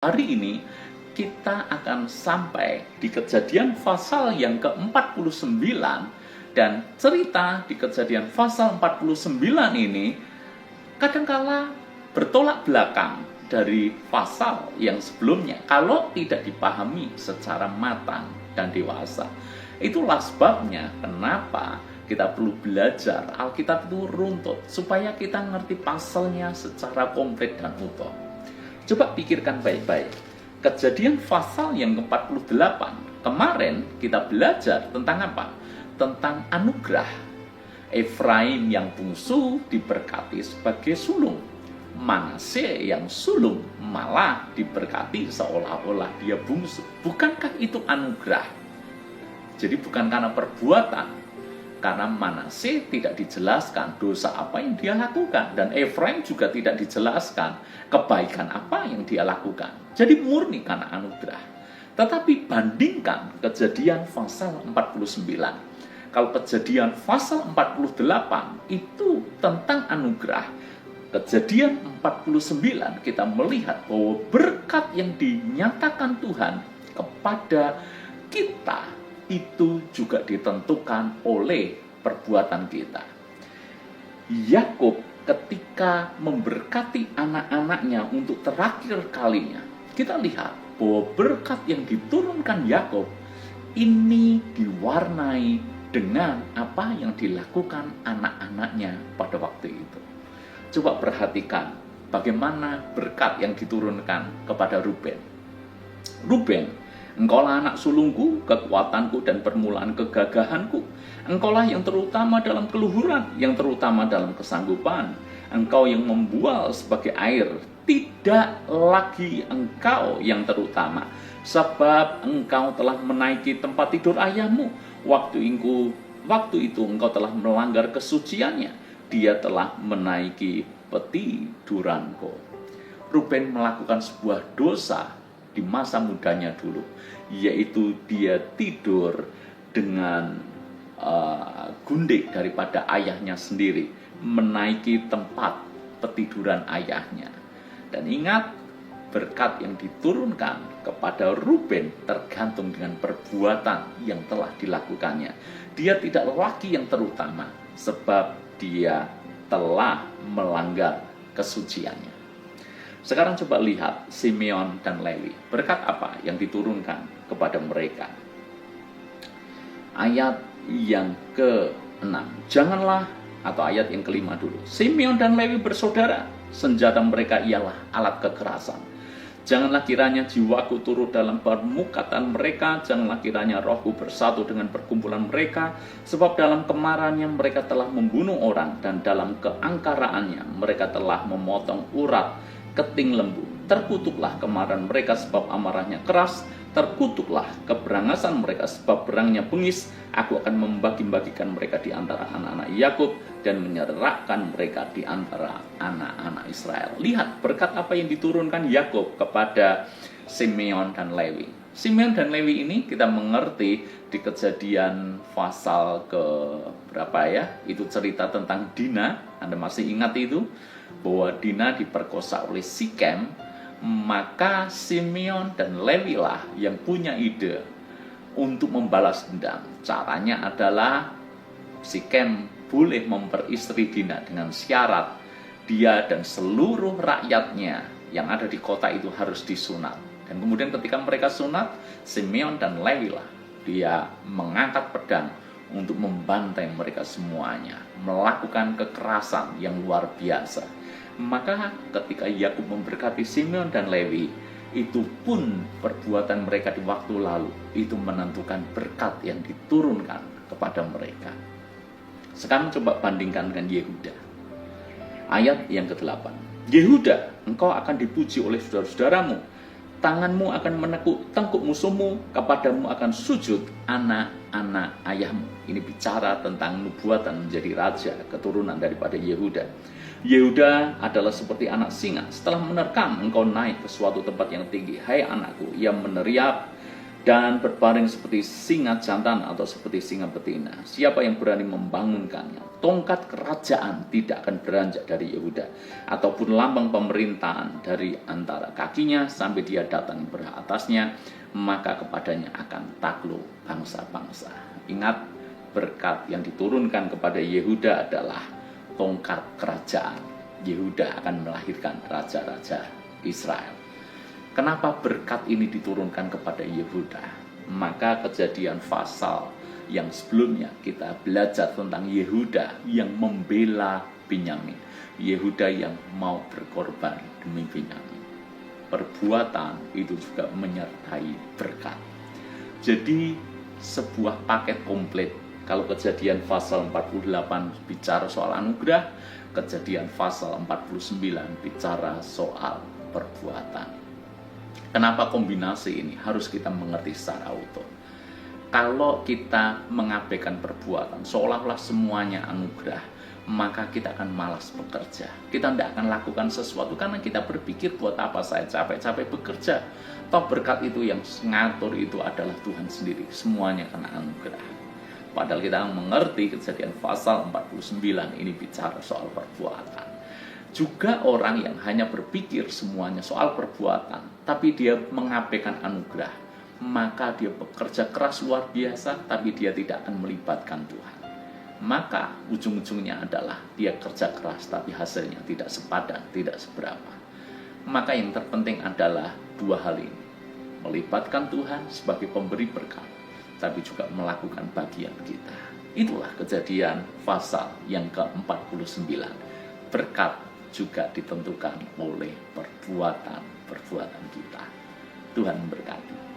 Hari ini kita akan sampai di Kejadian pasal yang ke-49, dan cerita di Kejadian pasal 49 ini kadangkala bertolak belakang dari pasal yang sebelumnya kalau tidak dipahami secara matang dan dewasa. Itulah sebabnya kenapa kita perlu belajar Alkitab itu runtut supaya kita ngerti pasalnya secara komplit dan utuh. Coba pikirkan baik-baik. Kejadian pasal yang ke-48. Kemarin kita belajar tentang apa? Tentang anugerah. Efraim yang bungsu diberkati sebagai sulung. Manasye yang sulung malah diberkati seolah-olah dia bungsu. Bukankah itu anugerah? Jadi bukan karena perbuatan. Karena Manasye tidak dijelaskan dosa apa yang dia lakukan, dan Efraim juga tidak dijelaskan kebaikan apa yang dia lakukan. Jadi murni karena anugerah. Tetapi bandingkan Kejadian pasal 49. Kalau Kejadian pasal 48 itu tentang anugerah, Kejadian 49 kita melihat bahwa berkat yang dinyatakan Tuhan kepada kita itu juga ditentukan oleh perbuatan kita. Yakub ketika memberkati anak-anaknya untuk terakhir kalinya, kita lihat bahwa berkat yang diturunkan Yakub ini diwarnai dengan apa yang dilakukan anak-anaknya pada waktu itu. Coba perhatikan bagaimana berkat yang diturunkan kepada Ruben. Ruben, engkaulah anak sulungku, kekuatanku dan permulaan kegagahanku. Engkaulah yang terutama dalam keluhuran, yang terutama dalam kesanggupan. Engkau yang membual sebagai air, tidak lagi engkau yang terutama. Sebab engkau telah menaiki tempat tidur ayahmu. Waktu itu engkau telah melanggar kesuciannya. Dia telah menaiki petiduranku. Ruben melakukan sebuah dosa di masa mudanya dulu, yaitu dia tidur dengan gundik daripada ayahnya sendiri, menaiki tempat petiduran ayahnya. Dan ingat, berkat yang diturunkan kepada Ruben tergantung dengan perbuatan yang telah dilakukannya. Dia tidak lagi yang terutama, sebab dia telah melanggar kesuciannya. Sekarang coba lihat Simeon dan Lewi. Berkat apa yang diturunkan kepada mereka? Ayat yang ke-6. Janganlah, atau ayat yang ke-5 dulu. Simeon dan Lewi bersaudara. Senjata mereka ialah alat kekerasan. Janganlah kiranya jiwaku turut dalam permukatan mereka. Janganlah kiranya rohku bersatu dengan perkumpulan mereka. Sebab dalam kemarahannya mereka telah membunuh orang. Dan dalam keangkaraannya mereka telah memotong urat keting lembu. Terkutuklah kemarahan mereka sebab amarahnya keras. Terkutuklah keberangasan mereka sebab berangnya bengis. Aku akan membagi-bagikan mereka di antara anak-anak Yakub dan menyerahkan mereka di antara anak-anak Israel. Lihat berkat apa yang diturunkan Yakub kepada Simeon dan Lewi. Simeon dan Lewi ini kita mengerti di Kejadian pasal ke berapa ya? Itu cerita tentang Dina. Anda masih ingat itu? Bahwa Dina diperkosa oleh Sikem, maka Simeon dan Lewi lah yang punya ide untuk membalas dendam. Caranya adalah Sikem boleh memperistri Dina dengan syarat dia dan seluruh rakyatnya yang ada di kota itu harus disunat. Dan kemudian ketika mereka sunat, Simeon dan Lewi lah dia mengangkat pedang untuk membantai mereka semuanya, melakukan kekerasan yang luar biasa. Maka ketika Yakub memberkati Simeon dan Lewi, itu pun perbuatan mereka di waktu lalu itu menentukan berkat yang diturunkan kepada mereka. Sekarang coba bandingkan dengan Yehuda. Ayat yang ke-8. Yehuda, engkau akan dipuji oleh saudara-saudaramu. Tanganmu akan menekuk tengkuk musuhmu, kepadamu akan sujud anak-anak ayahmu. Ini bicara tentang nubuatan menjadi raja, keturunan daripada Yehuda. Yehuda adalah seperti anak singa. Setelah menerkam, engkau naik ke suatu tempat yang tinggi. Hai anakku, ia meneriak dan berbaring seperti singa jantan atau seperti singa betina. Siapa yang berani membangunkannya? Tongkat kerajaan tidak akan beranjak dari Yehuda, ataupun lambang pemerintahan dari antara kakinya sampai dia datang berhak atasnya, maka kepadanya akan takluk bangsa-bangsa. Ingat, berkat yang diturunkan kepada Yehuda adalah tongkat kerajaan. Yehuda akan melahirkan raja-raja Israel. Kenapa berkat ini diturunkan kepada Yehuda? Maka Kejadian pasal yang sebelumnya kita belajar tentang Yehuda yang membela Benyamin. Yehuda yang mau berkorban demi Benyamin. Perbuatan itu juga menyertai berkat. Jadi sebuah paket komplit. Kalau Kejadian pasal 48 bicara soal anugerah, Kejadian pasal 49 bicara soal perbuatan. Kenapa kombinasi ini harus kita mengerti secara utuh? Kalau kita mengabaikan perbuatan, seolah-olah semuanya anugerah, maka kita akan malas bekerja. Kita tidak akan lakukan sesuatu karena kita berpikir, buat apa saya capek-capek bekerja? Toh berkat itu yang ngatur itu adalah Tuhan sendiri. Semuanya karena anugerah. Padahal kita mengerti Kejadian pasal 49 ini bicara soal perbuatan. Juga orang yang hanya berpikir semuanya soal perbuatan, tapi dia mengabaikan anugerah, maka dia bekerja keras luar biasa, tapi dia tidak akan melibatkan Tuhan. Maka ujung-ujungnya adalah dia kerja keras, tapi hasilnya tidak sepadan, tidak seberapa. Maka yang terpenting adalah dua hal ini. Melibatkan Tuhan sebagai pemberi berkat, tapi juga melakukan bagian kita. Itulah Kejadian pasal yang ke-49. Berkat juga ditentukan oleh perbuatan kita. Tuhan memberkati.